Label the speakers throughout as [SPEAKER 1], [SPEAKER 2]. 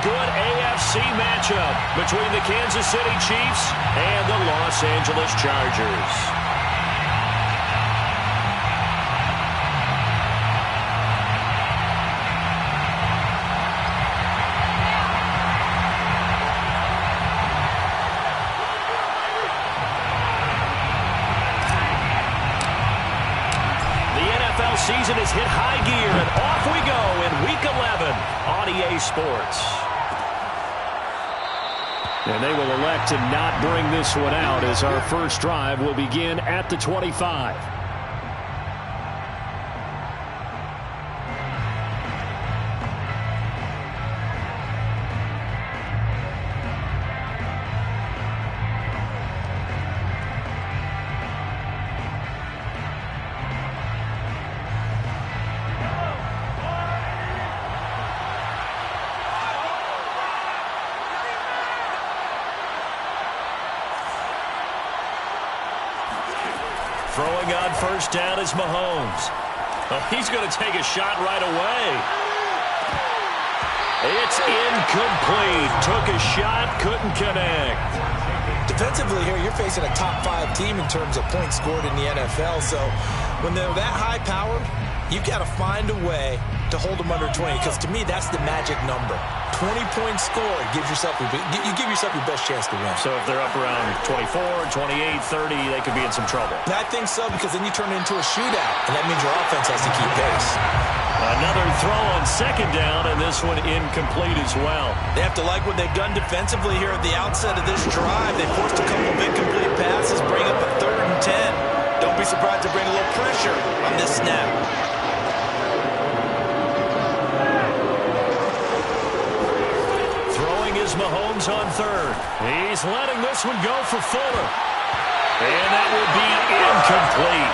[SPEAKER 1] good AFC matchup between the Kansas City Chiefs and the Los Angeles Chargers. Season has hit high gear, and off we go in Week 11 on EA Sports. And they will elect to not bring this one out as our first drive will begin at the 25. Throwing on first down is Mahomes. Oh, he's going to take a shot right away. It's incomplete. Took a shot, couldn't connect.
[SPEAKER 2] Defensively here, you're facing a top 5 team in terms of points scored in the NFL. So when they're that high-powered, you've got to find a way to hold them under 20, because to me, that's the magic number. 20 points scored gives yourself you give yourself your best chance to win.
[SPEAKER 1] So if they're up around 24, 28, 30, they could be in some trouble.
[SPEAKER 2] And I think so, because then you turn it into a shootout, and that means your offense has to keep pace.
[SPEAKER 1] Another throw on second down, and this one incomplete as well.
[SPEAKER 2] They have to like what they've done defensively here at the outset of this drive. They forced a couple of incomplete passes, bring up a 3rd and 10. Don't be surprised to bring a little pressure on this snap.
[SPEAKER 1] Is Mahomes on third. He's letting this one go for Fuller. And that will be incomplete.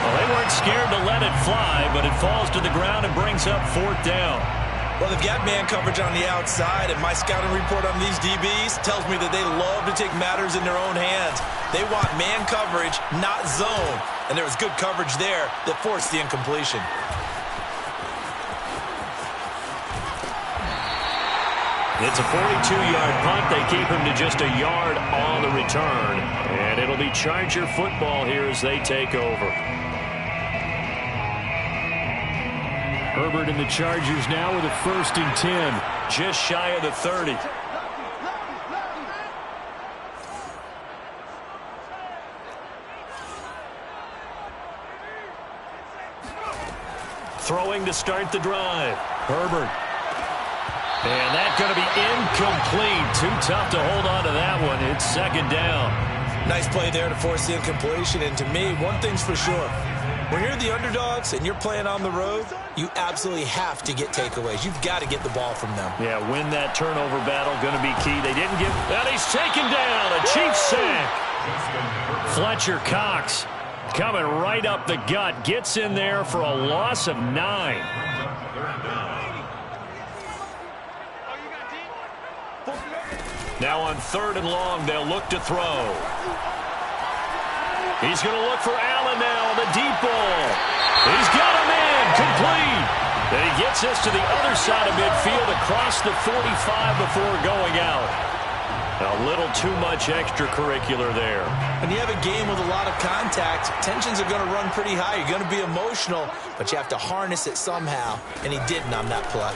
[SPEAKER 1] Well, they weren't scared to let it fly, but it falls to the ground and brings up 4th down.
[SPEAKER 2] Well, they've got man coverage on the outside, and my scouting report on these DBs tells me that they love to take matters in their own hands. They want man coverage, not zone. And there was good coverage there that forced the incompletion.
[SPEAKER 1] It's a 42-yard punt. They keep him to just a yard on the return. And it'll be Charger football here as they take over. Herbert and the Chargers now with a 1st and 10. Just shy of the 30. Throwing to start the drive. Herbert. And that's going to be incomplete. Too tough to hold on to that one. It's 2nd down.
[SPEAKER 2] Nice play there to force the incompletion. And to me, one thing's for sure. When you're the underdogs and you're playing on the road, you absolutely have to get takeaways. You've got to get the ball from them.
[SPEAKER 1] Yeah, win that turnover battle. Going to be key. They didn't get that. He's taken down. A Chiefs sack. Fletcher Cox coming right up the gut. Gets in there for a loss of 9. Now on 3rd and long, they'll look to throw. He's going to look for Allen now on the deep ball. He's got him in, complete. And he gets us to the other side of midfield across the 45 before going out. A little too much extracurricular there.
[SPEAKER 2] When you have a game with a lot of contact, tensions are going to run pretty high. You're going to be emotional, but you have to harness it somehow, and he didn't on that play.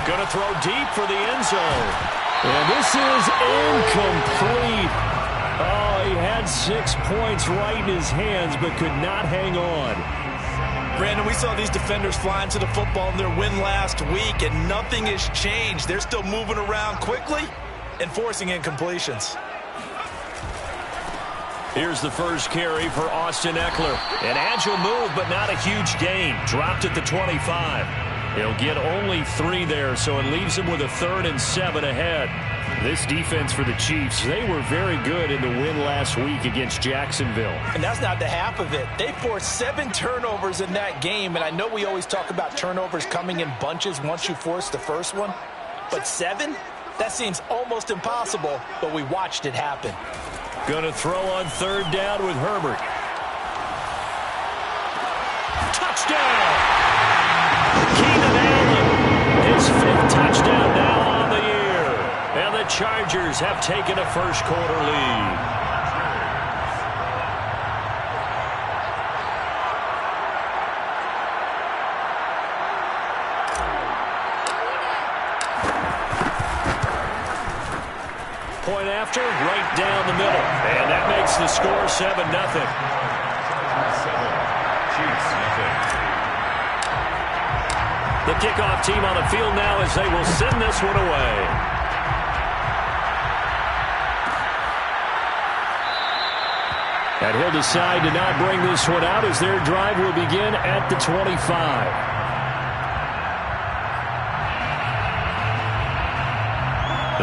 [SPEAKER 1] Going to throw deep for the end zone. And this is incomplete. Oh, he had 6 points right in his hands, but could not hang on.
[SPEAKER 2] Brandon, we saw these defenders flying to the football in their win last week, and nothing has changed. They're still moving around quickly and forcing incompletions.
[SPEAKER 1] Here's the first carry for Austin Eckler. An agile move, but not a huge gain. Dropped at the 25. He'll get only 3 there, so it leaves him with a 3rd and 7 ahead. This defense for the Chiefs, they were very good in the win last week against Jacksonville.
[SPEAKER 2] And that's not the half of it. They forced 7 turnovers in that game, and I know we always talk about turnovers coming in bunches once you force the first one, but 7? That seems almost impossible, but we watched it happen.
[SPEAKER 1] Going to throw on 3rd down with Herbert. Touchdown! Keenan Allen, his Chargers have taken a first-quarter lead. Point after, right down the middle. And that makes the score 7-0. The kickoff team on the field now as they will send this one away. And he'll decide to not bring this one out as their drive will begin at the 25.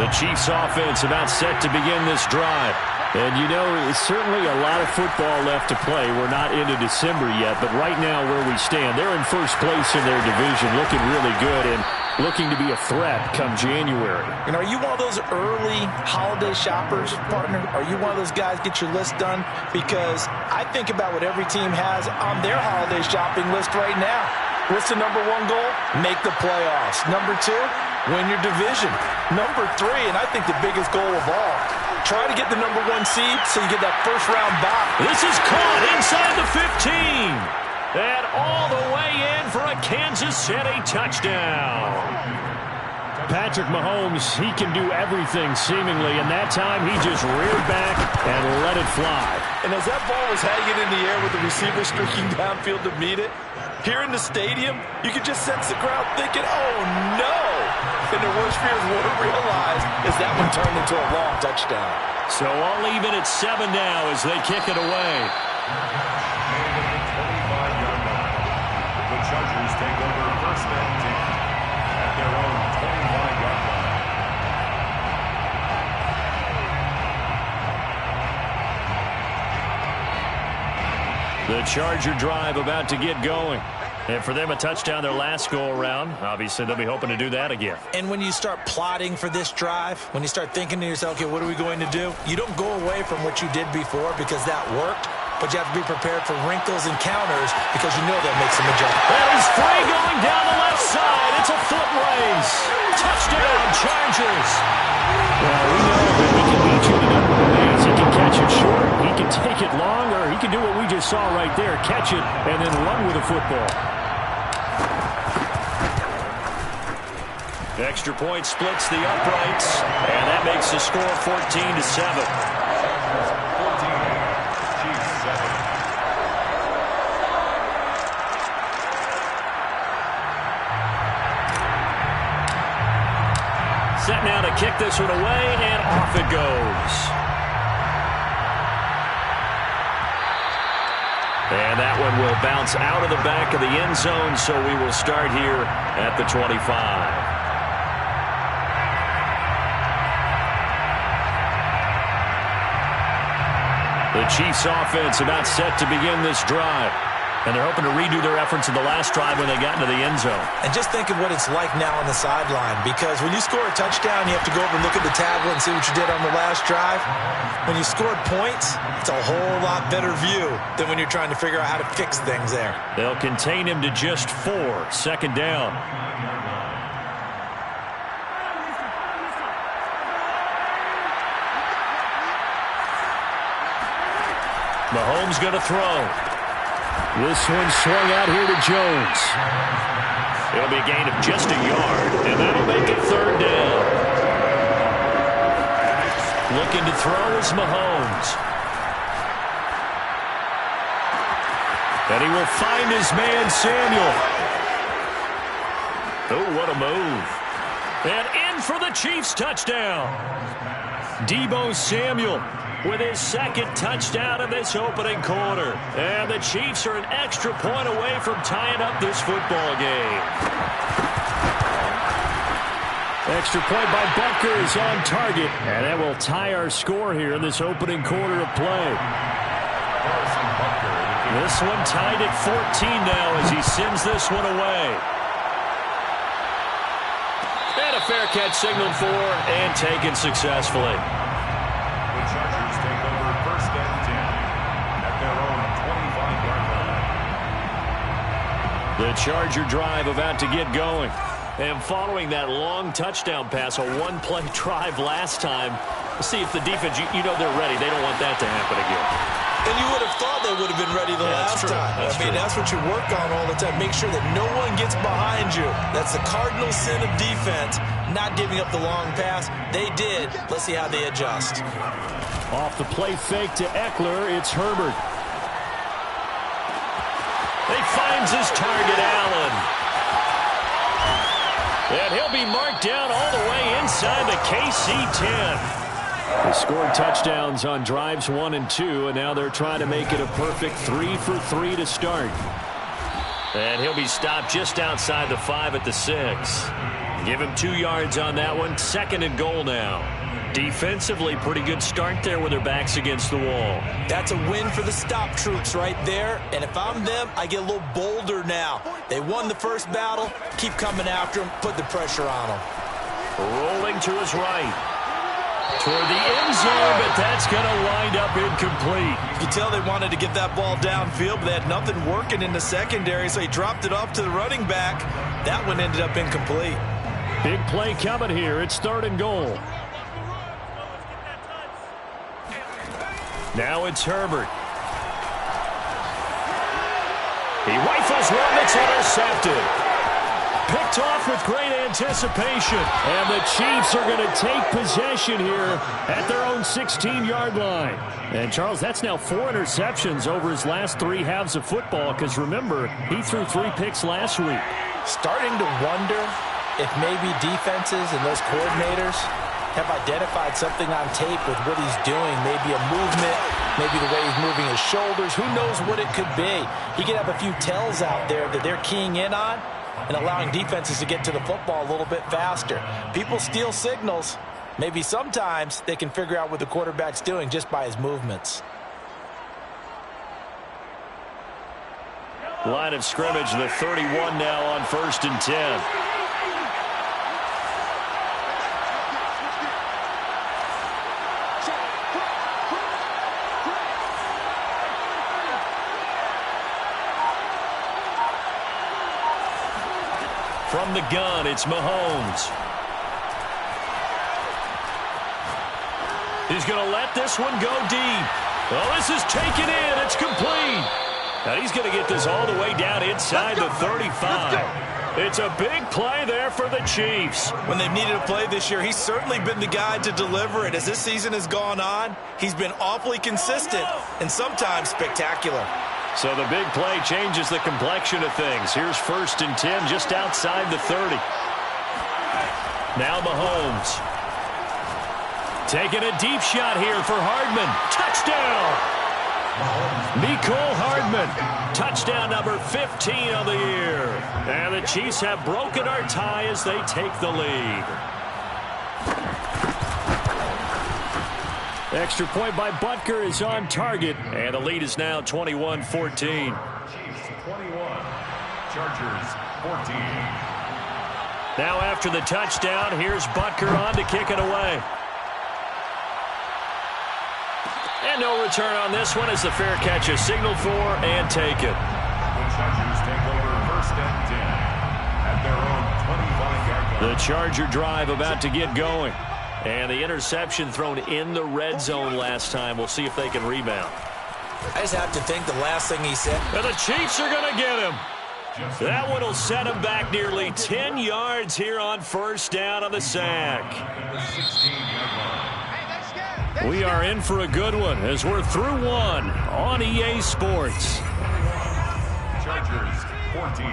[SPEAKER 1] The Chiefs offense about set to begin this drive. And, you know, it's certainly a lot of football left to play. We're not into December yet, but right now where we stand, they're in first place in their division, looking really good and looking to be a threat come January.
[SPEAKER 2] And are you one of those early holiday shoppers, partner? Are you one of those guys get your list done? Because I think about what every team has on their holiday shopping list right now. What's the number one goal? Make the playoffs. Number two, win your division. Number three, and I think the biggest goal of all, try to get the number one seed so you get that first round bye.
[SPEAKER 1] This is caught inside the 15. And all the way in for a Kansas City touchdown. Patrick Mahomes, he can do everything seemingly, and that time he just reared back and let it fly.
[SPEAKER 2] And as that ball was hanging in the air with the receiver streaking downfield to meet it, here in the stadium, you could just sense the crowd thinking, oh no! And their worst fears weren't realized as that one turned into a long touchdown.
[SPEAKER 1] So all even at 7 now as they kick it away.
[SPEAKER 3] The Chargers take over first and 10 at their own 25-yard line.
[SPEAKER 1] The Charger drive about to get going. And for them, a touchdown their last go-around. Obviously, they'll be hoping to do that again.
[SPEAKER 2] And when you start plotting for this drive, when you start thinking to yourself, okay, what are we going to do? You don't go away from what you did before because that worked, but you have to be prepared for wrinkles and counters because you know they'll make some adjustments.
[SPEAKER 1] That is free going down the left side. It's a foot race. Touchdown, Chargers. Well, we know that he can beat you in a number of ways. He can catch it short, he can take it long, or he can do what we just saw right there, catch it and then run with the football. The extra point splits the uprights, and that makes the score 14-7.
[SPEAKER 3] 14, Chiefs 7.
[SPEAKER 1] Set now to kick this one away, and off it goes. And that one will bounce out of the back of the end zone, so we will start here at the 25. The Chiefs offense about set to begin this drive. And they're hoping to redo their efforts in the last drive when they got into the end zone.
[SPEAKER 2] And just think of what it's like now on the sideline, because when you score a touchdown, you have to go over and look at the tablet and see what you did on the last drive. When you scored points, it's a whole lot better view than when you're trying to figure out how to fix things there.
[SPEAKER 1] They'll contain him to just 4, second down. Mahomes going to throw. This one swung out here to Jones. It'll be a gain of just a yard, and that'll make it third down. Looking to throw is Mahomes. And he will find his man, Samuel. Oh, what a move. And in for the Chiefs touchdown. Deebo Samuel with his second touchdown of this opening quarter. And the Chiefs are an extra point away from tying up this football game. Extra point by Butker is on target. And that will tie our score here in this opening quarter of play. This one tied at 14 now as he sends this one away. And a fair catch signaled for and taken successfully.
[SPEAKER 3] The Chargers take over first and 10 at their own 25-yard line.
[SPEAKER 1] The Charger drive about to get going. And following that long touchdown pass, a one-play drive last time, see if the defense, you know they're ready. They don't want that to happen again.
[SPEAKER 2] And you would have thought they would have been ready the last time. That's what you work on all the time. Make sure that no one gets behind you. That's the cardinal sin of defense, not giving up the long pass. They did. Let's see how they adjust.
[SPEAKER 1] Off the play fake to Eckler, it's Herbert. He finds his target, Allen. And he'll be marked down all the way inside the KC 10. They scored touchdowns on drives 1 and 2, and now they're trying to make it a perfect 3 for 3 to start. And he'll be stopped just outside the 5 at the 6. Give him 2 yards on that one. 2nd and goal now. Defensively, pretty good start there with their backs against the wall.
[SPEAKER 2] That's a win for the stop troops right there. And if I'm them, I get a little bolder now. They won the first battle. Keep coming after them. Put the pressure on them.
[SPEAKER 1] Rolling to his right. Toward the end zone, but that's going to wind up incomplete.
[SPEAKER 2] You can tell they wanted to get that ball downfield, but they had nothing working in the secondary, so he dropped it off to the running back. That one ended up incomplete.
[SPEAKER 1] Big play coming here. It's 3rd and goal. Now it's Herbert. He rifles one that's intercepted. Picked off with great anticipation. And the Chiefs are going to take possession here at their own 16-yard line. And, Charles, that's now 4 interceptions over his last 3 halves of football, because, remember, he threw 3 picks last week.
[SPEAKER 2] Starting to wonder if maybe defenses and those coordinators have identified something on tape with what he's doing. Maybe a movement, maybe the way he's moving his shoulders. Who knows what it could be? He could have a few tells out there that they're keying in on and allowing defenses to get to the football a little bit faster. People steal signals. Maybe sometimes they can figure out what the quarterback's doing just by his movements.
[SPEAKER 1] Line of scrimmage, the 31 now on 1st and 10. From the gun, it's Mahomes. He's going to let this one go deep. Oh, this is taken in. It's complete. Now he's going to get this all the way down inside the 35. It's a big play there for the Chiefs.
[SPEAKER 2] When they've needed a play this year, he's certainly been the guy to deliver it. As this season has gone on, he's been awfully consistent and sometimes spectacular.
[SPEAKER 1] So the big play changes the complexion of things. Here's 1st and 10 just outside the 30. Now Mahomes. Taking a deep shot here for Hardman. Touchdown! Mecole Hardman. Touchdown number 15 of the year. And the Chiefs have broken our tie as they take the lead. Extra point by Butker is on target, and the lead is now 21-14.
[SPEAKER 3] Chiefs 21, Chargers 14.
[SPEAKER 1] Now after the touchdown, here's Butker on to kick it away. And no return on this one as the fair catch is signaled for and taken.
[SPEAKER 3] The Chargers take over 1st and 10 at their own 25-yard line.
[SPEAKER 1] The Charger drive about to get going. And the interception thrown in the red zone last time. We'll see if they can rebound.
[SPEAKER 2] I just have to think the last thing he said.
[SPEAKER 1] And the Chiefs are going to get him. That one will set him back nearly 10 yards here on 1st down on the sack. We are in for a good one as we're through one on EA Sports.
[SPEAKER 3] Chargers 14.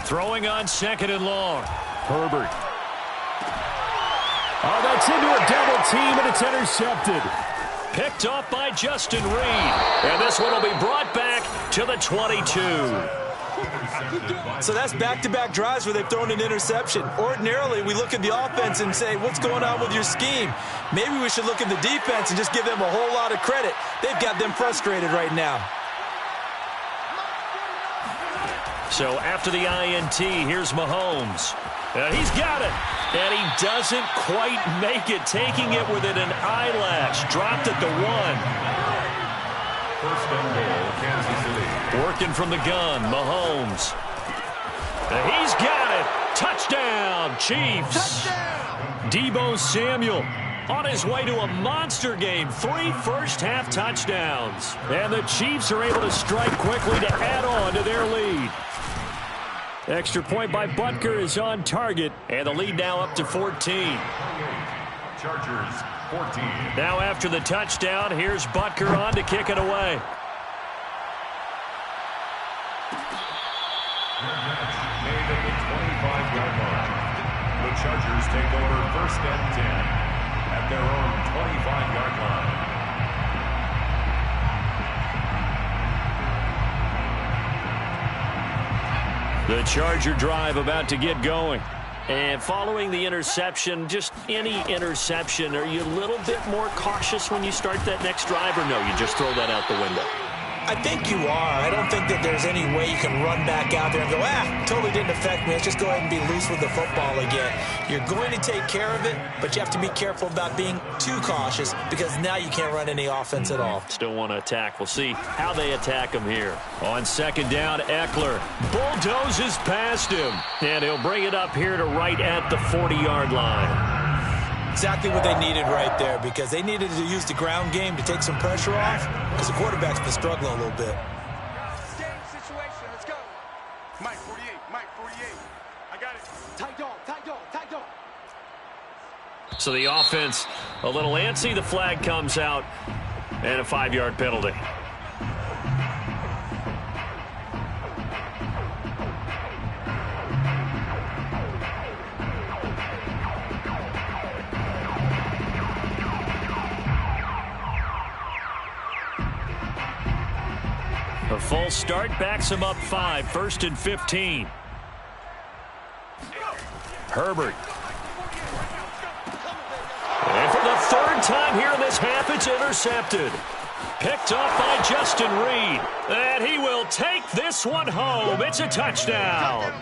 [SPEAKER 1] Throwing on 2nd and long. Herbert. Oh, that's into a double team, and it's intercepted. Picked off by Justin Reed. And this one will be brought back to the 22.
[SPEAKER 2] So that's back-to-back drives where they've thrown an interception. Ordinarily, we look at the offense and say, what's going on with your scheme? Maybe we should look at the defense and just give them a whole lot of credit. They've got them frustrated right now.
[SPEAKER 1] So after the INT, here's Mahomes. He's got it. And he doesn't quite make it, taking it within an eyelash. Dropped at the 1.
[SPEAKER 3] 1st and goal, Kansas City.
[SPEAKER 1] Working from the gun, Mahomes. He's got it. Touchdown, Chiefs. Touchdown. Deebo Samuel on his way to a monster game. 3 first-half touchdowns. And the Chiefs are able to strike quickly to add on to their lead. Extra point by Butker is on target. And the lead now up to 14.
[SPEAKER 3] Chargers, 14.
[SPEAKER 1] Now after the touchdown, here's Butker on to kick it away.
[SPEAKER 3] Made at the 25-yard line. The Chargers take over 1st and 10 at their own 25-yard line.
[SPEAKER 1] The Charger drive about to get going. And following the interception, just any interception, are you a little bit more cautious when you start that next drive, or no, you just throw that out the window?
[SPEAKER 2] I think you are. I don't think that there's any way you can run back out there and go, totally didn't affect me. Let's just go ahead and be loose with the football again. You're going to take care of it, but you have to be careful about being too cautious because now you can't run any offense at all.
[SPEAKER 1] Still want to attack. We'll see how they attack him here. On 2nd down, Eckler bulldozes past him, and he'll bring it up here to right at the 40-yard line.
[SPEAKER 2] Exactly what they needed right there because they needed to use the ground game to take some pressure off because the quarterback's been struggling a little bit.
[SPEAKER 4] Game situation. Let's go. Mike 48. Mike 48. I got it. Tight dog. Tight dog. Tight dog.
[SPEAKER 1] So the offense a little antsy. The flag comes out and a 5-yard penalty. A full start backs him up 5, 1st and 15. Herbert. And for the 3rd time here in this half, it's intercepted. Picked off by Justin Reed. And he will take this one home. It's a touchdown.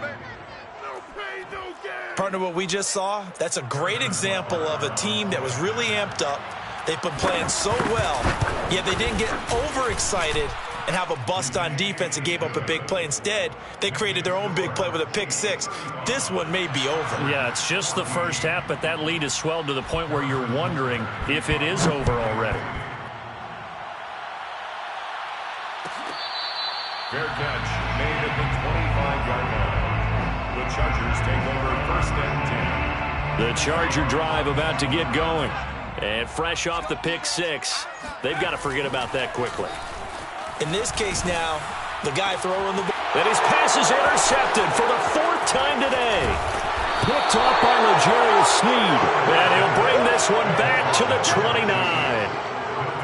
[SPEAKER 2] Partner, what we just saw, that's a great example of a team that was really amped up. They've been playing so well, yet they didn't get overexcited and have a bust on defense and gave up a big play. Instead, they created their own big play with a pick 6. This one may be over.
[SPEAKER 1] Yeah, it's just the first half, but that lead has swelled to the point where you're wondering if it is over already.
[SPEAKER 3] Fair catch made at the 25-yard line. The Chargers take over 1st and 10.
[SPEAKER 1] The Charger drive about to get going. And fresh off the pick 6, they've got to forget about that quickly.
[SPEAKER 2] In this case now, the guy throwing the ball.
[SPEAKER 1] And his pass is intercepted for the 4th time today. Picked off by L'Jarius Sneed. And he'll bring this one back to the 29.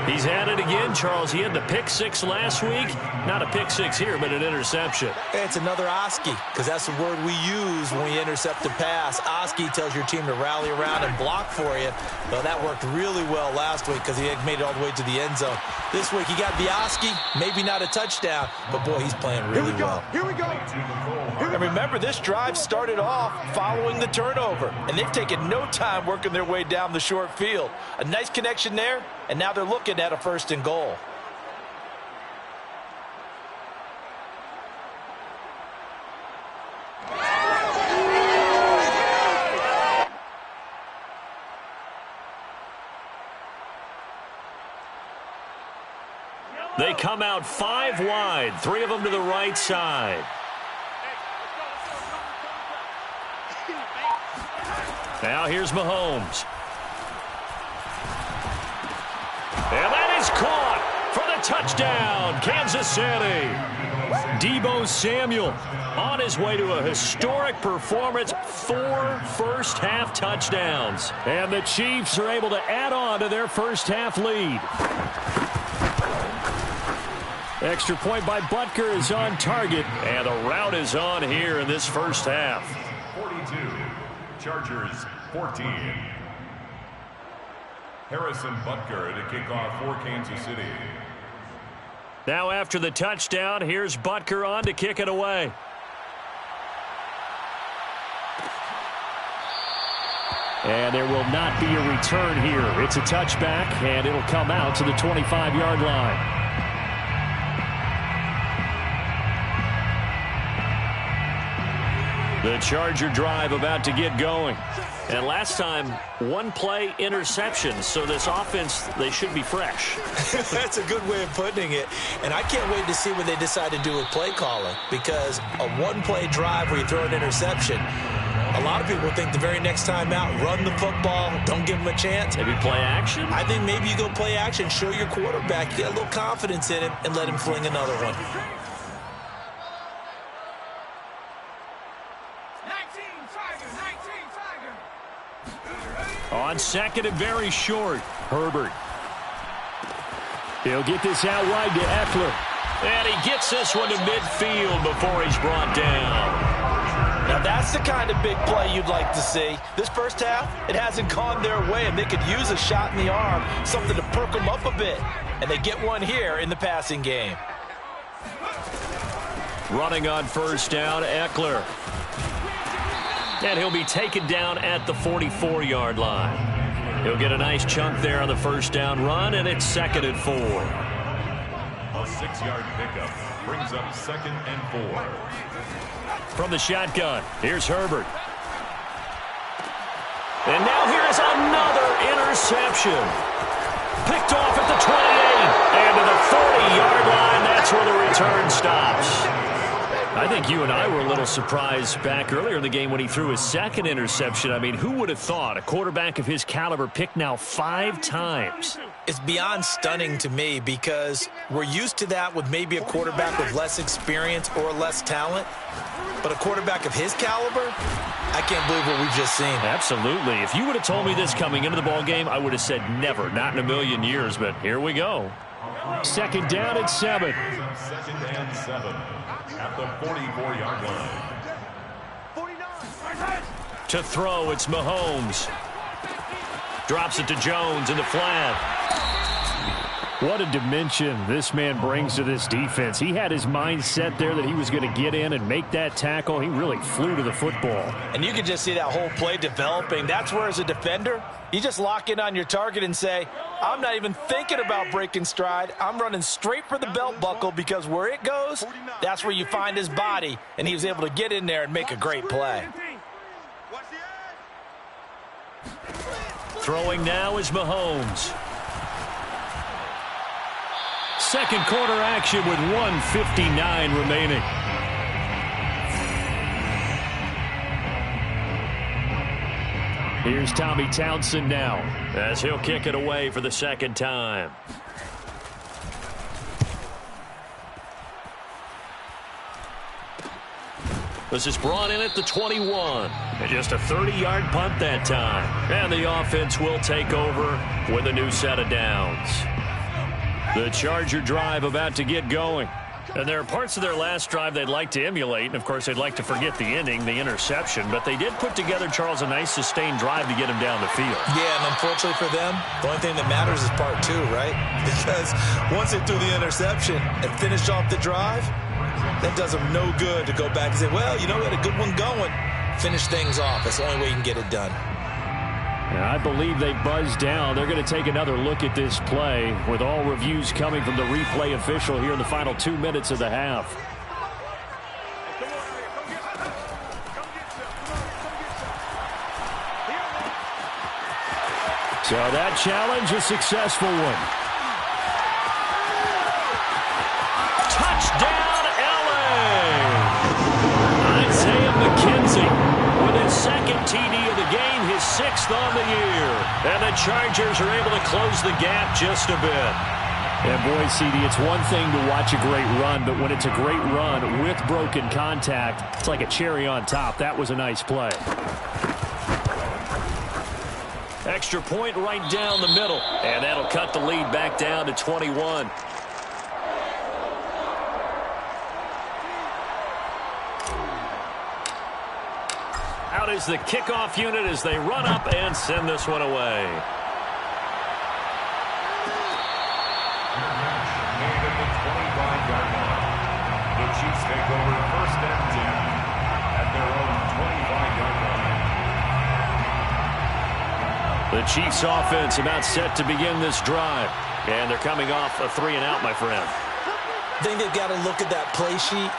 [SPEAKER 1] He's had it again, Charles. He had the pick 6 last week. Not a pick 6 here, but an interception.
[SPEAKER 2] It's another Oski, because that's the word we use when we intercept a pass. Oski tells your team to rally around and block for you. Well, that worked really well last week because he had made it all the way to the end zone. This week he got the Oski, maybe not a touchdown, but boy, he's playing really well.
[SPEAKER 4] Here we go.
[SPEAKER 2] And remember, this drive started off following the turnover, and they've taken no time working their way down the short field. A nice connection there, and now they're looking at a 1st and goal.
[SPEAKER 1] They come out 5 wide, 3 of them to the right side. Now here's Mahomes. And that is caught for the touchdown, Kansas City. Deebo Samuel on his way to a historic performance, 4 first-half touchdowns. And the Chiefs are able to add on to their first-half lead. Extra point by Butker is on target, and the route is on here in this first half.
[SPEAKER 3] 42, Chargers 14. Harrison Butker to kick off for Kansas City.
[SPEAKER 1] Now after the touchdown, here's Butker on to kick it away. And there will not be a return here. It's a touchback, and it'll come out to the 25-yard line. The Charger drive about to get going. And last time, one play interception. So this offense, they should be fresh.
[SPEAKER 2] That's a good way of putting it. And I can't wait to see what they decide to do with play calling. Because a one-play drive where you throw an interception, a lot of people think the very next time out, run the football, don't give them a chance.
[SPEAKER 1] Maybe play action?
[SPEAKER 2] I think maybe you go play action, show your quarterback, get a little confidence in him, and let him fling another one.
[SPEAKER 1] On second and very short, Herbert. He'll get this out wide to Eckler. And he gets this one to midfield before he's brought down.
[SPEAKER 2] Now that's the kind of big play you'd like to see. This first half, it hasn't gone their way, and they could use a shot in the arm, something to perk them up a bit. And they get one here in the passing game.
[SPEAKER 1] Running on first down, Eckler. And he'll be taken down at the 44-yard line. He'll get a nice chunk there on the first down run, and it's 2nd and 4.
[SPEAKER 3] A 6-yard pickup brings up 2nd and 4.
[SPEAKER 1] From the shotgun, here's Herbert. And now here's another interception. Picked off at the 28, and to the 40-yard line, that's where the return stops. I think you and I were a little surprised back earlier in the game when he threw his second interception. I mean, who would have thought a quarterback of his caliber picked now 5 times?
[SPEAKER 2] It's beyond stunning to me because we're used to that with maybe a quarterback with less experience or less talent. But a quarterback of his caliber, I can't believe what we've just seen.
[SPEAKER 1] Absolutely. If you would have told me this coming into the ball game, I would have said never, not in a million years. But here we go. 2nd down and 7.
[SPEAKER 3] 2nd and 7 at the 44-yard line.
[SPEAKER 1] To throw, it's Mahomes. Drops it to Jones in the flat. What a dimension this man brings to this defense. He had his mind set there that he was going to get in and make that tackle. He really flew to the football.
[SPEAKER 2] And you can just see that whole play developing. That's where, as a defender, you just lock in on your target and say, I'm not even thinking about breaking stride. I'm running straight for the belt buckle because where it goes, that's where you find his body. And he was able to get in there and make a great play.
[SPEAKER 1] Throwing now is Mahomes. Second quarter action with 1:59 remaining. Here's Tommy Townsend now as he'll kick it away for the second time. This is brought in at the 21. And just a 30-yard punt that time. And the offense will take over with a new set of downs. The Charger drive about to get going. And there are parts of their last drive they'd like to emulate. And, of course, they'd like to forget the ending, the interception. But they did put together, Charles, a nice sustained drive to get him down the field.
[SPEAKER 2] Yeah, and unfortunately for them, the only thing that matters is part 2, right? Because once they threw the interception and finished off the drive, that does them no good to go back and say, well, you know, we had a good one going. Finish things off. That's the only way you can get it done.
[SPEAKER 1] And I believe they buzzed down. They're going to take another look at this play with all reviews coming from the replay official here in the final 2 minutes of the half. So that challenge, a successful one. Touchdown, LA! Isaiah McKenzie with his second TD of the game. 6th on the year. And the Chargers are able to close the gap just a bit. And boy, CD, it's one thing to watch a great run, but when it's a great run with broken contact, it's like a cherry on top. That was a nice play. Extra point right down the middle. And that'll cut the lead back down to 21. Out is the kickoff unit as they run up and send this one away.
[SPEAKER 3] Made at the 25-yard line. The Chiefs take over 1st and 10 at their own 25-yard line.
[SPEAKER 1] The Chiefs offense about set to begin this drive. And they're coming off a 3-and-out, my friend.
[SPEAKER 2] I think they've got to look at that play sheet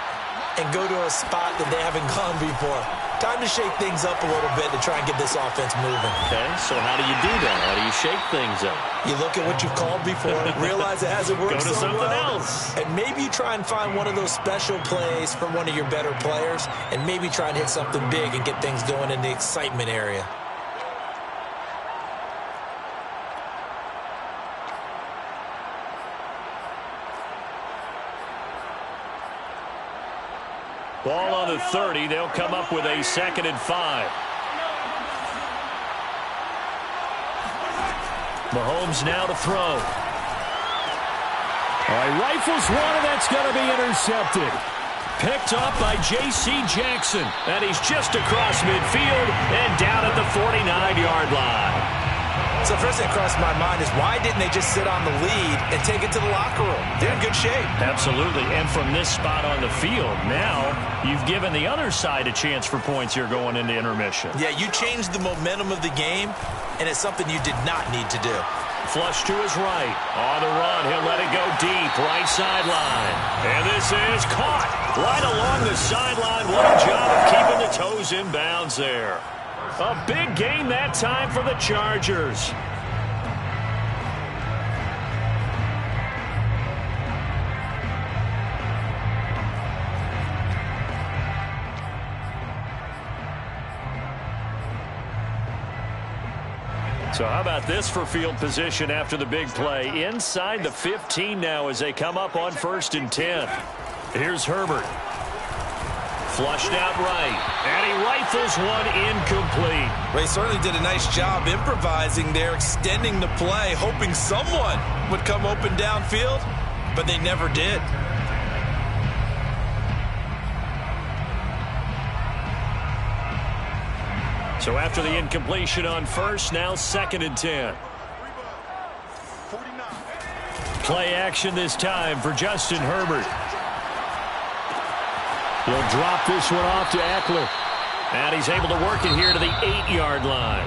[SPEAKER 2] and go to a spot that they haven't gone before. Time to shake things up a little bit to try and get this offense moving.
[SPEAKER 1] Okay, so how do you do that? How do you shake things up?
[SPEAKER 2] You look at what you've called before, realize it hasn't worked
[SPEAKER 1] Go to
[SPEAKER 2] so
[SPEAKER 1] something
[SPEAKER 2] well,
[SPEAKER 1] else.
[SPEAKER 2] and maybe you try and find one of those special plays from one of your better players, and maybe try and hit something big and get things going in the excitement area.
[SPEAKER 1] Ball on the 30. They'll come up with a 2nd and 5. Mahomes now to throw.
[SPEAKER 5] All right, rifles one, and that's going to be intercepted.
[SPEAKER 1] Picked up by J.C. Jackson. And he's just across midfield and down at the 49-yard line.
[SPEAKER 2] So first thing that crossed my mind is why didn't they just sit on the lead and take it to the locker room? They're in good shape.
[SPEAKER 1] Absolutely. And from this spot on the field, now you've given the other side a chance for points here going into intermission.
[SPEAKER 2] Yeah, you changed the momentum of the game, and it's something you did not need to do.
[SPEAKER 1] Flush to his right. On the run, he'll let it go deep. Right sideline. And this is caught right along the sideline. What a job of keeping the toes in bounds there. A big gain that time for the Chargers. So how about this for field position after the big play? Inside the 15 now as they come up on 1st and 10. Here's Herbert. Flushed out right, and he rifles one incomplete.
[SPEAKER 2] Ray certainly did a nice job improvising there, extending the play, hoping someone would come open downfield, but they never did.
[SPEAKER 1] So after the incompletion on 1st, now 2nd and 10. Play action this time for Justin Herbert.
[SPEAKER 5] He'll drop this one off to Eckler.
[SPEAKER 1] And he's able to work it here to the 8-yard line.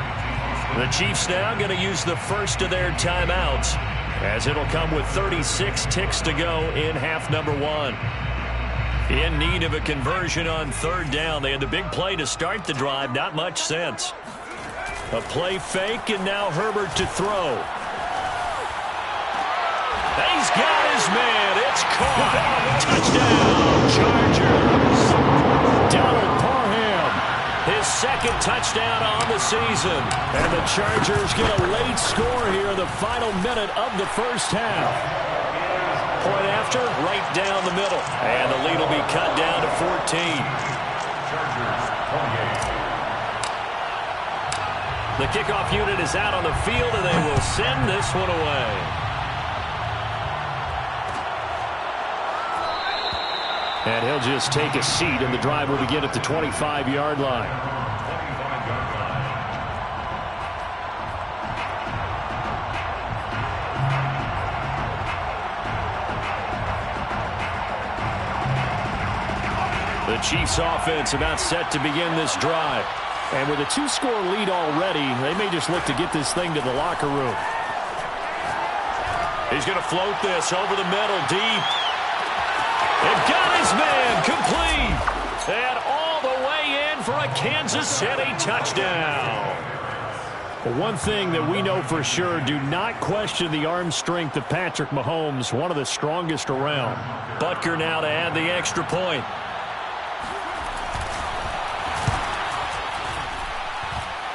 [SPEAKER 1] The Chiefs now going to use the first of their timeouts, as it'll come with 36 ticks to go in half number 1. In need of a conversion on 3rd down. They had the big play to start the drive. Not much sense. A play fake, and now Herbert to throw. He's got his man. It's caught. Touchdown, Chargers.
[SPEAKER 5] Donald Parham.
[SPEAKER 1] His 2nd touchdown on the season.
[SPEAKER 5] And the Chargers get a late score here in the final minute of the 1st half.
[SPEAKER 1] Point after, right down the middle. And the lead will be cut down to 14.
[SPEAKER 3] Chargers 28.
[SPEAKER 1] The kickoff unit is out on the field, and they will send this one away.
[SPEAKER 5] And he'll just take a seat, and the drive will begin at the 25-yard line.
[SPEAKER 3] 25-yard line.
[SPEAKER 1] The Chiefs offense about set to begin this drive.
[SPEAKER 5] And with a 2-score lead already, they may just look to get this thing to the locker room.
[SPEAKER 1] He's going to float this over the middle, deep. And got his man complete. And all the way in for a Kansas City touchdown.
[SPEAKER 5] Well, one thing that we know for sure, do not question the arm strength of Patrick Mahomes, one of the strongest around.
[SPEAKER 1] Butker now to add the extra point.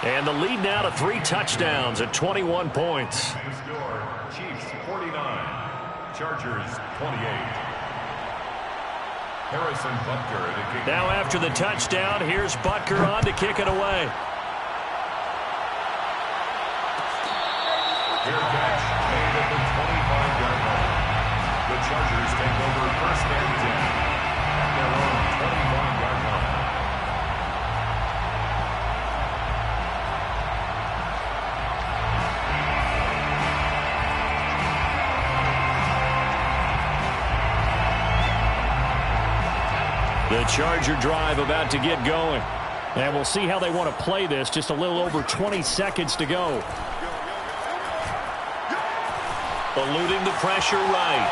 [SPEAKER 1] And the lead now to 3 touchdowns at 21 points.
[SPEAKER 3] The score, Chiefs 49, Chargers 28. Harrison Butker to kick.
[SPEAKER 1] Now after the touchdown, here's Butker on to kick it away.
[SPEAKER 3] Fair catch made at the 25-yard line. The Chargers take over 1st and 10 at their own 25-yard line.
[SPEAKER 1] The Charger drive about to get going.
[SPEAKER 5] And we'll see how they want to play this. Just a little over 20 seconds to go.
[SPEAKER 1] Eluding the pressure right.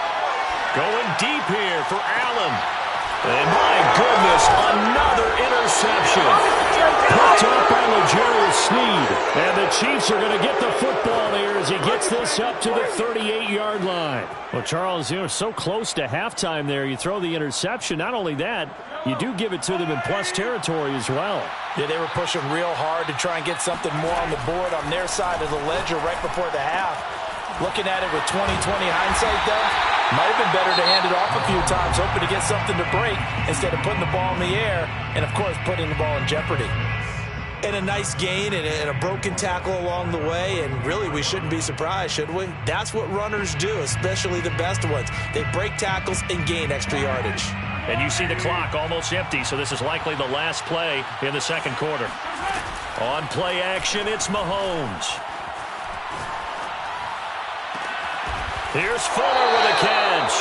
[SPEAKER 1] Going deep here for Allen. And my goodness, another interception.
[SPEAKER 5] Chiefs are going to get the football here as he gets this up to the 38-yard line. Well, Charles, so close to halftime there. You throw the interception. Not only that, you do give it to them in plus territory as well.
[SPEAKER 2] Yeah, they were pushing real hard to try and get something more on the board on their side of the ledger right before the half. Looking at it with 20/20 hindsight, though, might have been better to hand it off a few times, hoping to get something to break instead of putting the ball in the air and, of course, putting the ball in jeopardy. And a nice gain and a broken tackle along the way, and really we shouldn't be surprised, should we? That's what runners do, especially the best ones. They break tackles and gain extra yardage.
[SPEAKER 1] And you see the clock almost empty, so this is likely the last play in the second quarter. On play action, it's Mahomes. Here's Fuller with a catch.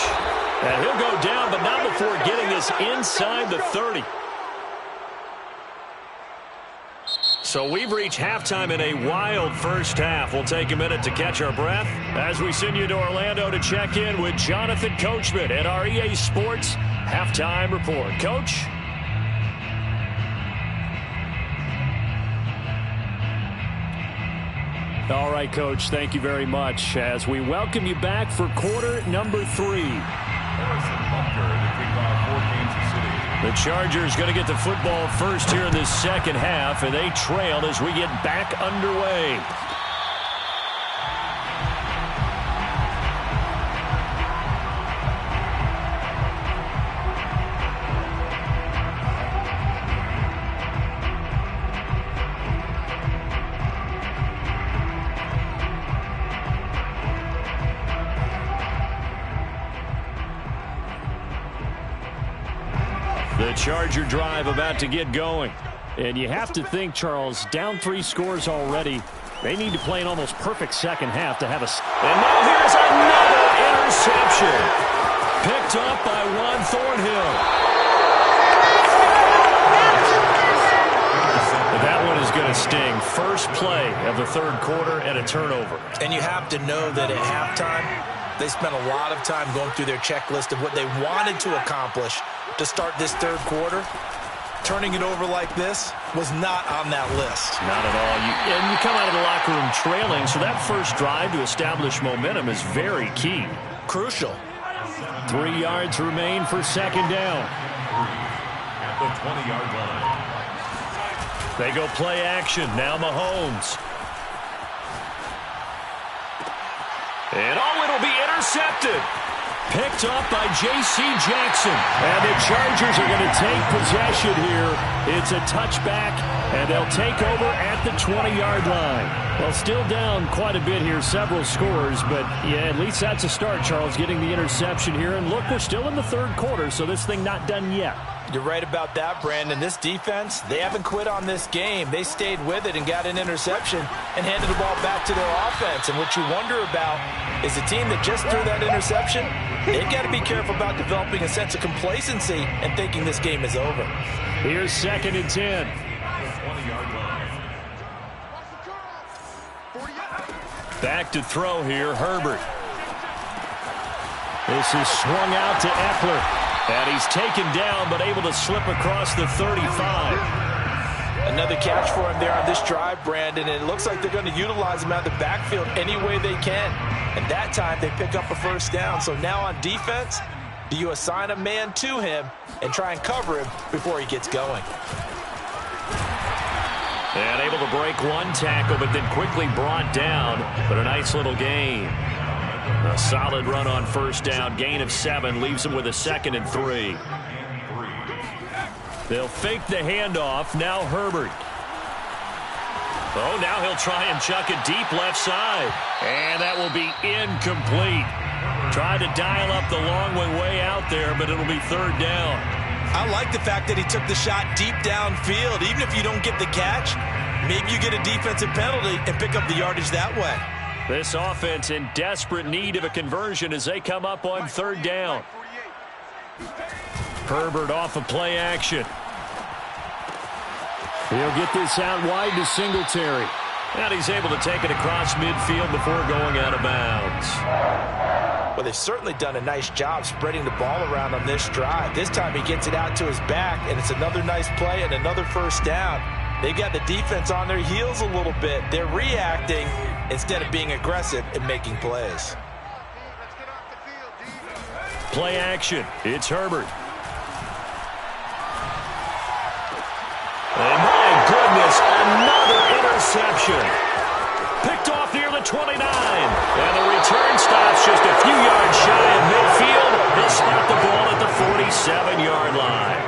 [SPEAKER 1] And he'll go down, but not before getting this inside the 30. So we've reached halftime in a wild first half. We'll take a minute to catch our breath as we send you to Orlando to check in with Jonathan Coachman at our EA Sports Halftime Report. Coach?
[SPEAKER 5] All right, Coach, thank you very much as we welcome you back for quarter number 3.
[SPEAKER 1] The Chargers going to get the football first here in this second half, and they trail as we get back underway. The Charger drive about to get going.
[SPEAKER 5] And you have to think, Charles, down 3 scores already. They need to play an almost perfect second half to have a...
[SPEAKER 1] And now here's another interception. Picked up by Juan Thornhill. But that one is going to sting. First play of the third quarter and a turnover.
[SPEAKER 2] And you have to know that at halftime, they spent a lot of time going through their checklist of what they wanted to accomplish to start this third quarter. Turning it over like this was not on that list.
[SPEAKER 1] Not at all. And you come out of the locker room trailing, so that first drive to establish momentum is very key.
[SPEAKER 2] Crucial.
[SPEAKER 5] 3 yards remain for second down.
[SPEAKER 3] At the 20-yard line.
[SPEAKER 1] They go play action. Now Mahomes. And it'll be intercepted. Picked up by J.C. Jackson. And the Chargers are going to take possession here. It's a touchback, and they'll take over at the 20-yard line. Well, still down quite a bit here, several scores, but yeah, at least that's a start, Charles, getting the interception here. And look, we're still in the third quarter, so this thing not done yet.
[SPEAKER 2] You're right about that, Brandon. This defense, they haven't quit on this game. They stayed with it and got an interception and handed the ball back to their offense. And what you wonder about is a team that just threw that interception, they've got to be careful about developing a sense of complacency and thinking this game is over.
[SPEAKER 5] Here's 2nd and 10.
[SPEAKER 3] 20-yard line.
[SPEAKER 1] Back to throw here, Herbert. This is swung out to Eckler. And he's taken down, but able to slip across the 35.
[SPEAKER 2] Another catch for him there on this drive, Brandon. And it looks like they're going to utilize him out of the backfield any way they can. And that time they pick up a first down. So now on defense, do you assign a man to him and try and cover him before he gets going?
[SPEAKER 1] And able to break one tackle, but then quickly brought down. But a nice little gain. A solid run on first down. Gain of 7 leaves him with a 2nd and 3. They'll fake the handoff. Now Herbert. Oh, now he'll try and chuck it deep left side. And that will be incomplete. Tried to dial up the long way out there, but it'll be third down.
[SPEAKER 2] I like the fact that he took the shot deep downfield. Even if you don't get the catch, maybe you get a defensive penalty and pick up the yardage that way.
[SPEAKER 1] This offense in desperate need of a conversion as they come up on third down. Herbert off of play action.
[SPEAKER 5] He'll get this out wide to Singletary.
[SPEAKER 1] And he's able to take it across midfield before going out of bounds.
[SPEAKER 2] Well, they've certainly done a nice job spreading the ball around on this drive. This time he gets it out to his back, and it's another nice play and another first down. They've got the defense on their heels a little bit. They're reacting instead of being aggressive and making plays.
[SPEAKER 1] Play action. It's Herbert. And my goodness, another interception. Picked off near the 29. And the return stops just a few yards shy of midfield. They'll spot the ball at the 47-yard line.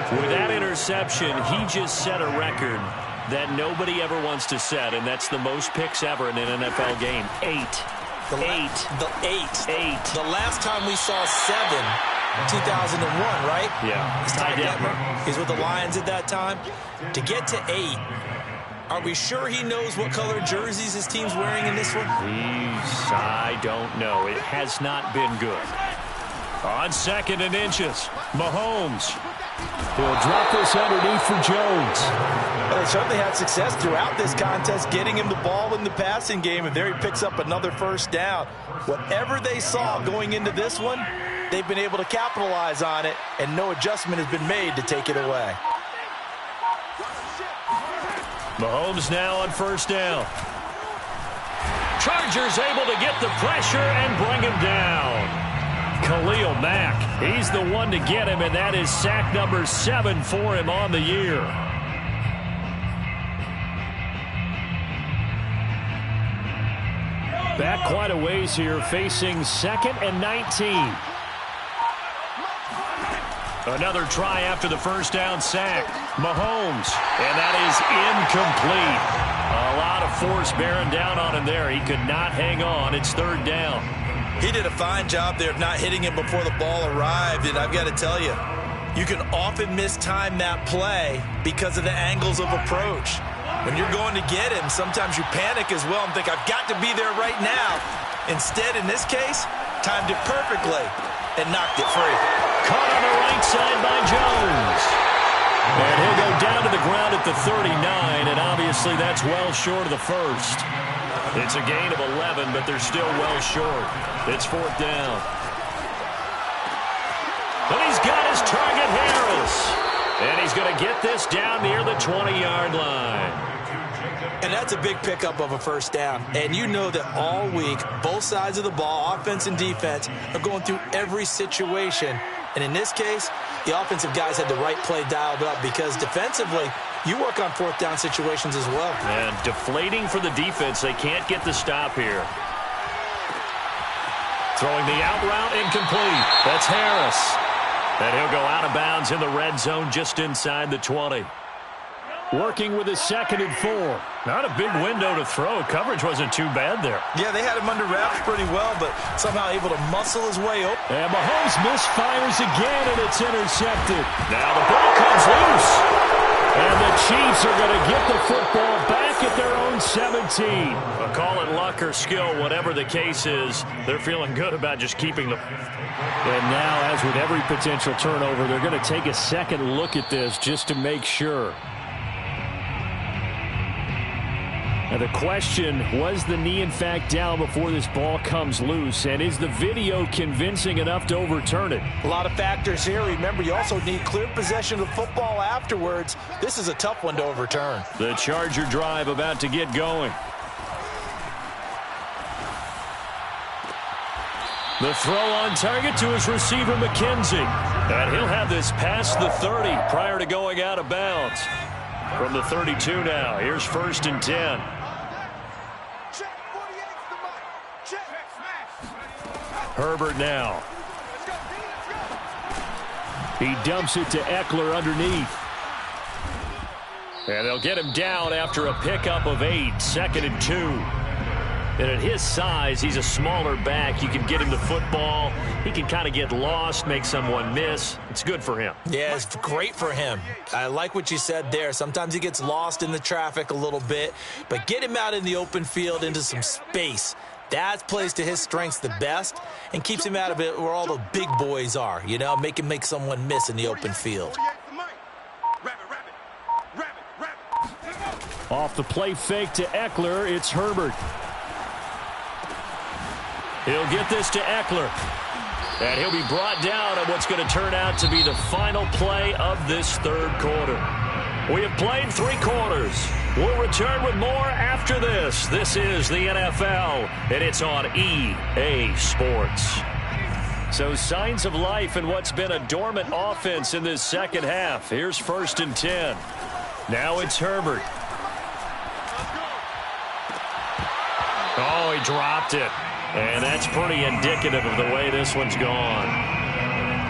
[SPEAKER 1] With that interception, he just set a record that nobody ever wants to set, and that's the most picks ever in an NFL game. 8. The last time we saw 7, 2001, right? Yeah.
[SPEAKER 2] It's Ty Detmer. He's with the Lions at that time. To get to 8, are we sure he knows what color jerseys his team's wearing in this one?
[SPEAKER 1] I don't know. It has not been good. On 2nd and inches, Mahomes.
[SPEAKER 5] He'll drop this underneath for Jones.
[SPEAKER 2] Well, they certainly had success throughout this contest getting him the ball in the passing game, and there he picks up another first down. Whatever they saw going into this one, they've been able to capitalize on it, and no adjustment has been made to take it away.
[SPEAKER 1] Mahomes now on first down. Chargers able to get the pressure and bring him down. Khalil Mack, he's the one to get him, and that is sack number 7 for him on the year.
[SPEAKER 5] Back quite a ways here, facing 2nd and 19.
[SPEAKER 1] Another try after the first down sack. Mahomes, and that is incomplete. A lot of force bearing down on him there. He could not hang on. It's 3rd down.
[SPEAKER 2] He did a fine job there of not hitting him before the ball arrived, and I've got to tell you, you can often mistime that play because of the angles of approach. When you're going to get him, sometimes you panic as well and think, I've got to be there right now. Instead, in this case, timed it perfectly and knocked it free.
[SPEAKER 1] Caught on the right side by Jones. And he'll go down to the ground at the 39, and obviously that's well short of the first. It's a gain of 11, but they're still well short. It's 4th down. And he's got his target, Harris. And he's going to get this down near the 20-yard line.
[SPEAKER 2] And that's a big pickup of a first down. And you know that all week, both sides of the ball, offense and defense, are going through every situation. And in this case, the offensive guys had the right play dialed up because defensively, you work on 4th down situations as well.
[SPEAKER 1] And deflating for the defense. They can't get the stop here. Throwing the out route incomplete. That's Harris. And he'll go out of bounds in the red zone just inside the 20.
[SPEAKER 5] Working with his 2nd and 4.
[SPEAKER 1] Not a big window to throw. Coverage wasn't too bad there.
[SPEAKER 2] Yeah, they had him under wraps pretty well, but somehow able to muscle his way open.
[SPEAKER 5] And Mahomes misfires again, and it's intercepted.
[SPEAKER 1] Now the ball comes loose.
[SPEAKER 5] And the Chiefs are going to get the football back at their own 17.
[SPEAKER 1] Well, call it luck or skill, whatever the case is, they're feeling good about just keeping them.
[SPEAKER 5] And now, as with every potential turnover, they're going to take a second look at this just to make sure. Now the question, was the knee in fact down before this ball comes loose? And is the video convincing enough to overturn it?
[SPEAKER 2] A lot of factors here. Remember, you also need clear possession of the football afterwards. This is a tough one to overturn.
[SPEAKER 1] The Charger drive about to get going. The throw on target to his receiver, McKenzie. And he'll have this past the 30 prior to going out of bounds. From the 32 now, here's 1st and 10. Herbert now.
[SPEAKER 5] He dumps it to Eckler underneath.
[SPEAKER 1] And they'll get him down after a pickup of 8, 2nd and 2. And at his size, he's a smaller back. You can get him the football. He can kind of get lost, make someone miss. It's good for him.
[SPEAKER 2] Yeah, it's great for him. I like what you said there. Sometimes he gets lost in the traffic a little bit, but get him out in the open field into some space. That plays to his strengths the best and keeps him out of it where all the big boys are, you know, make him make someone miss in the open field.
[SPEAKER 5] Off the play fake to Eckler, it's Herbert.
[SPEAKER 1] He'll get this to Eckler. And he'll be brought down on what's going to turn out to be the final play of this 3rd quarter. We have played 3 quarters. We'll return with more after this. This is the NFL, and it's on EA Sports. So signs of life in what's been a dormant offense in this second half. Here's 1st and 10. Now it's Herbert. Oh, he dropped it. And that's pretty indicative of the way this one's gone.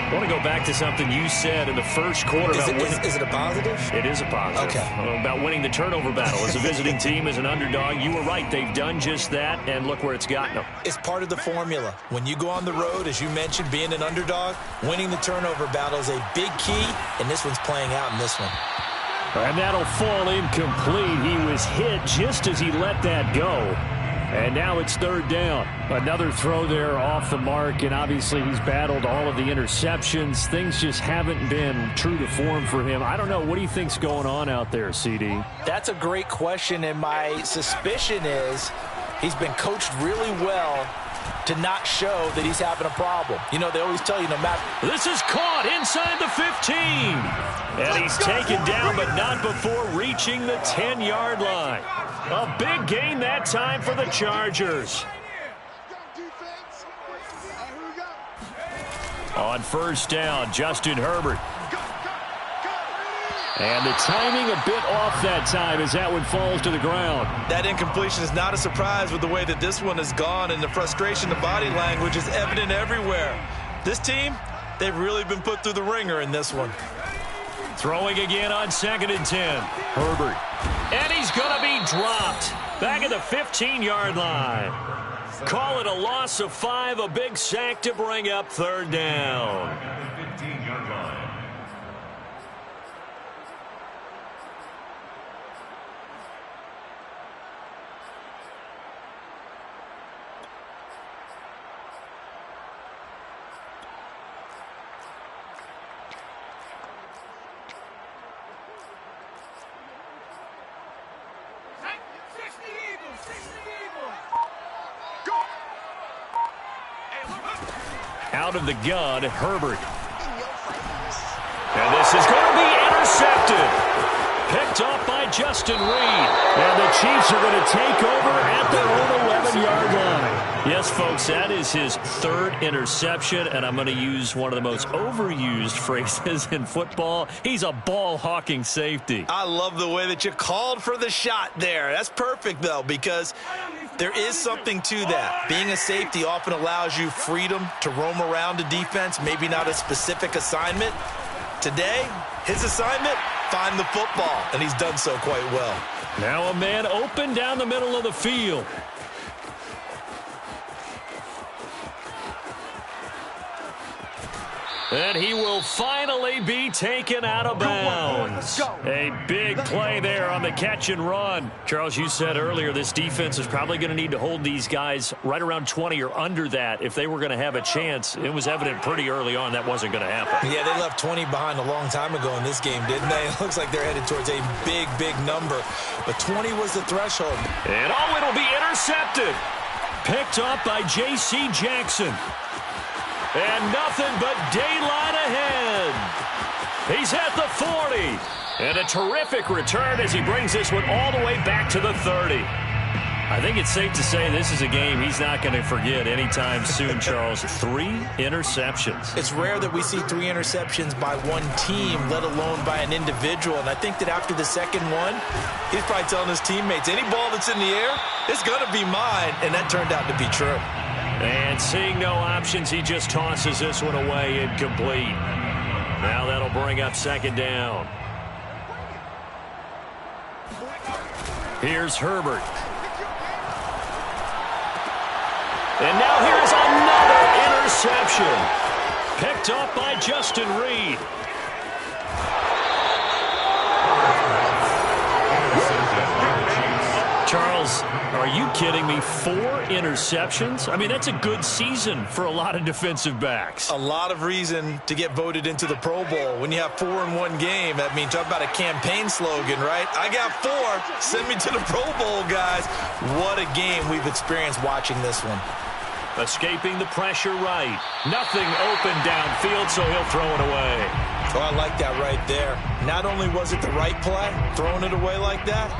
[SPEAKER 1] I want to go back to something you said in the first quarter.
[SPEAKER 2] Is it a positive?
[SPEAKER 1] It is a positive.
[SPEAKER 2] Okay.
[SPEAKER 1] About winning the turnover battle. As a visiting team, as an underdog, you were right. They've done just that, and look where it's gotten them.
[SPEAKER 2] It's part of the formula. When you go on the road, as you mentioned, being an underdog, winning the turnover battle is a big key, and this one's playing out in this one.
[SPEAKER 5] And that'll fall incomplete. He was hit just as he let that go. And now it's 3rd down. Another throw there off the mark, and obviously he's battled all of the interceptions. Things just haven't been true to form for him. I don't know. What do you think's going on out there, CD?
[SPEAKER 2] That's a great question, and my suspicion is he's been coached really well to not show that he's having a problem. You know, they always tell you no matter.
[SPEAKER 1] This is caught inside the 15. And he's taken down, but not before reaching the 10-yard line. A big gain that time for the Chargers. On 1st down, Justin Herbert. And the timing a bit off that time as that one falls to the ground.
[SPEAKER 2] That incompletion is not a surprise with the way that this one has gone, and the frustration, the body language is evident everywhere. This team, they've really been put through the ringer in this one.
[SPEAKER 1] Throwing again on 2nd and 10. Herbert. And he's going to be dropped. Back at the 15-yard line. Call it a loss of 5, a big sack to bring up 3rd down.
[SPEAKER 3] 15-yard line.
[SPEAKER 1] Out of the gun, Herbert. And this is going to be intercepted. Picked up by Justin Reed.
[SPEAKER 5] And the Chiefs are going to take over at their own 11-yard line.
[SPEAKER 1] Yes, folks, that is his 3rd interception, and I'm going to use one of the most overused phrases in football. He's a ball-hawking safety.
[SPEAKER 2] I love the way that you called for the shot there. That's perfect, though, because there is something to that. Being a safety often allows you freedom to roam around a defense, maybe not a specific assignment. Today, his assignment, find the football, and he's done so quite well.
[SPEAKER 1] Now a man open down the middle of the field. And he will finally be taken out of bounds. A big play there on the catch and run. Charles, you said earlier this defense is probably going to need to hold these guys right around 20 or under that if they were going to have a chance. It was evident pretty early on that wasn't going to happen.
[SPEAKER 2] Yeah, they left 20 behind a long time ago in this game, didn't they? It looks like they're headed towards a big, big number. But 20 was the threshold.
[SPEAKER 1] And oh, it'll be intercepted. Picked up by J.C. Jackson. And nothing but daylight ahead. He's at the 40. And a terrific return as he brings this one all the way back to the 30. I think it's safe to say this is a game he's not going to forget anytime soon, Charles. 3 interceptions.
[SPEAKER 2] It's rare that we see 3 interceptions by one team, let alone by an individual. And I think that after the second one, he's probably telling his teammates, any ball that's in the air, it's going to be mine. And that turned out to be true.
[SPEAKER 1] And seeing no options, he just tosses this one away incomplete. Now that'll bring up 2nd down. Here's Herbert. And now here's another interception. Picked up by Justin Reed. Charles, are you kidding me? 4 interceptions? I mean, that's a good season for a lot of defensive backs.
[SPEAKER 2] A lot of reason to get voted into the Pro Bowl. When you have 4 in one game, I mean, talk about a campaign slogan, right? I got 4. Send me to the Pro Bowl, guys. What a game we've experienced watching this one.
[SPEAKER 1] Escaping the pressure right. Nothing open downfield, so he'll throw it away.
[SPEAKER 2] Oh, I like that right there. Not only was it the right play, throwing it away like that,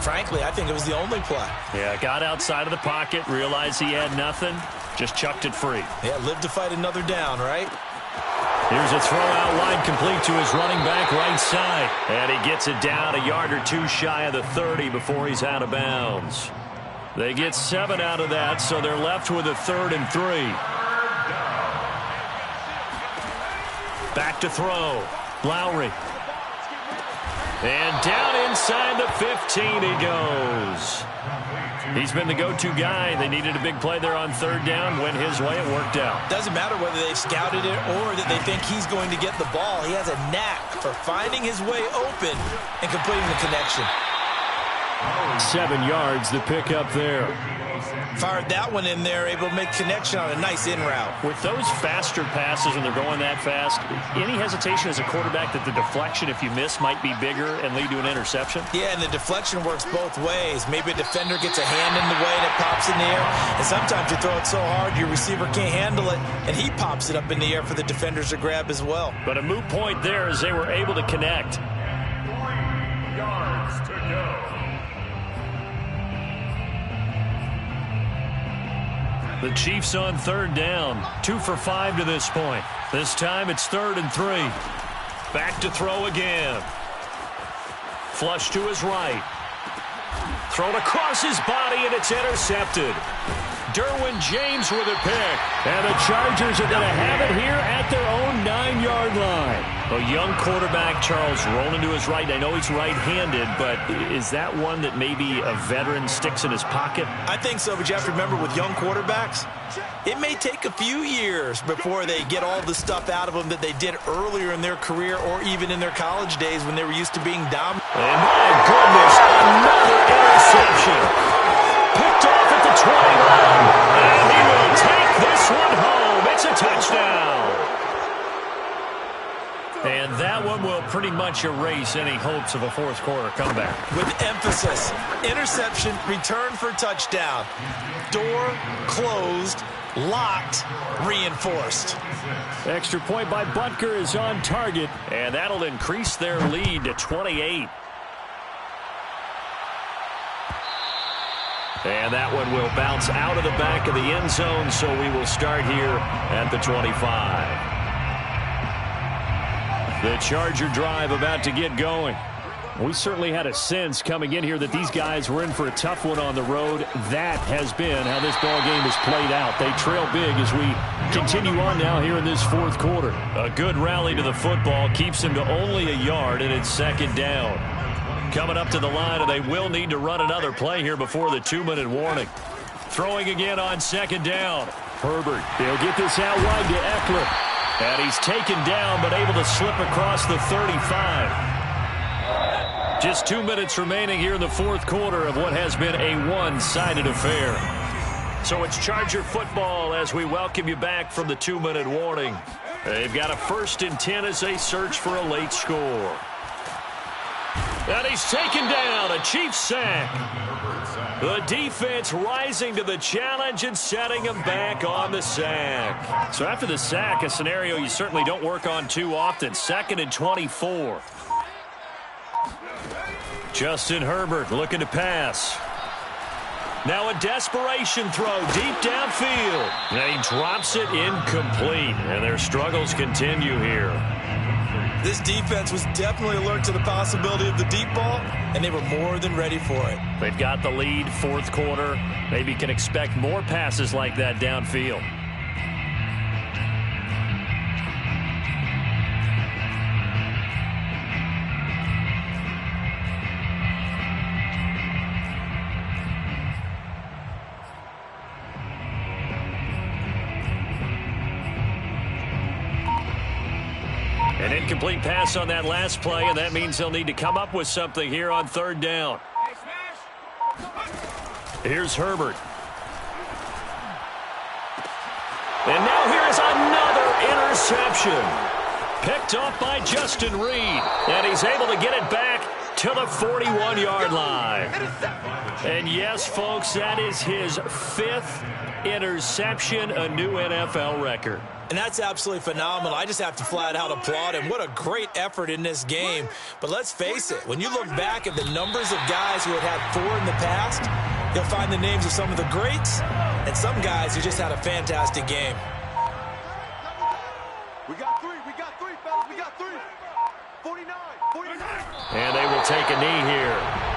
[SPEAKER 2] frankly, I think it was the only play.
[SPEAKER 5] Yeah, got outside of the pocket, realized he had nothing, just chucked it free.
[SPEAKER 2] Yeah, live to fight another down, right?
[SPEAKER 5] Here's a throw out wide, complete to his running back right side. And he gets it down a yard or two shy of the 30 before he's out of bounds. They get 7 out of that, so they're left with a 3rd and 3. Back to throw. Lowry. And down inside the 15 he goes. He's been the go-to guy. They needed a big play there on 3rd down. Went his way. It worked out.
[SPEAKER 2] Doesn't matter whether they've scouted it or that they think he's going to get the ball. He has a knack for finding his way open and completing the connection.
[SPEAKER 5] 7 yards, the pickup there.
[SPEAKER 2] Fired that one in there, able to make connection on a nice in route.
[SPEAKER 5] With those faster passes when they're going that fast, any hesitation as a quarterback that the deflection, if you miss, might be bigger and lead to an interception?
[SPEAKER 2] Yeah, and the deflection works both ways. Maybe a defender gets a hand in the way and it pops in the air. And sometimes you throw it so hard your receiver can't handle it, and he pops it up in the air for the defenders to grab as well.
[SPEAKER 5] But a moot point there as they were able to connect.
[SPEAKER 3] 3 yards to go.
[SPEAKER 5] The Chiefs on 3rd down. 2 for 5 to this point. This time it's 3rd and 3. Back to throw again. Flush to his right. Thrown across his body, and it's intercepted. Derwin James with a pick. And the Chargers are going to have it here at their own 9-yard line. A young quarterback, Charles, rolling to his right. I know he's right-handed, but is that one that maybe a veteran sticks in his pocket?
[SPEAKER 2] I think so, but you have to remember with young quarterbacks, it may take a few years before they get all the stuff out of them that they did earlier in their career or even in their college days when they were used to being dominant.
[SPEAKER 5] And my goodness, another interception. Picked off at the 21. And he will take this one home. It's a touchdown. And that one will pretty much erase any hopes of a fourth quarter comeback.
[SPEAKER 2] With emphasis, interception, return for touchdown. Door closed, locked, reinforced.
[SPEAKER 5] Extra point by Butker is on target, and that'll increase their lead to 28. And that one will bounce out of the back of the end zone, so we will start here at the 25. The Charger drive about to get going. We certainly had a sense coming in here that these guys were in for a tough one on the road. That has been how this ball game has played out. They trail big as we continue on now here in this fourth quarter. A good rally to the football keeps them to only a yard, and it's 2nd down. Coming up to the line, and they will need to run another play here before the 2-minute warning. Throwing again on 2nd down. Herbert, they'll get this out wide to Eckler. And he's taken down, but able to slip across the 35. Just 2 minutes remaining here in the fourth quarter of what has been a one-sided affair. So it's Charger football as we welcome you back from the 2-minute warning. They've got a 1st and 10 as they search for a late score. And he's taken down, a Chiefs sack. The defense rising to the challenge and setting him back on the sack. So after the sack, a scenario you certainly don't work on too often. 2nd and 24. Justin Herbert looking to pass. Now a desperation throw deep downfield. And he drops it incomplete. And their struggles continue here.
[SPEAKER 2] This defense was definitely alert to the possibility of the deep ball, and they were more than ready for it.
[SPEAKER 5] They've got the lead, fourth quarter. Maybe can expect more passes like that downfield. An incomplete pass on that last play, and that means they'll need to come up with something here on 3rd down. Here's Herbert. And now here is another interception. Picked off by Justin Reed. And he's able to get it back
[SPEAKER 1] to the 41-yard line. And yes, folks, that is his 5th interception, a new NFL record.
[SPEAKER 2] And that's absolutely phenomenal. I just have to flat out applaud him. What a great effort in this game. But let's face it, when you look back at the numbers of guys who had had 4 in the past, you'll find the names of some of the greats and some guys who just had a fantastic game.
[SPEAKER 4] We got 3, fellas, we got 3. 49.
[SPEAKER 1] And they will take a knee here.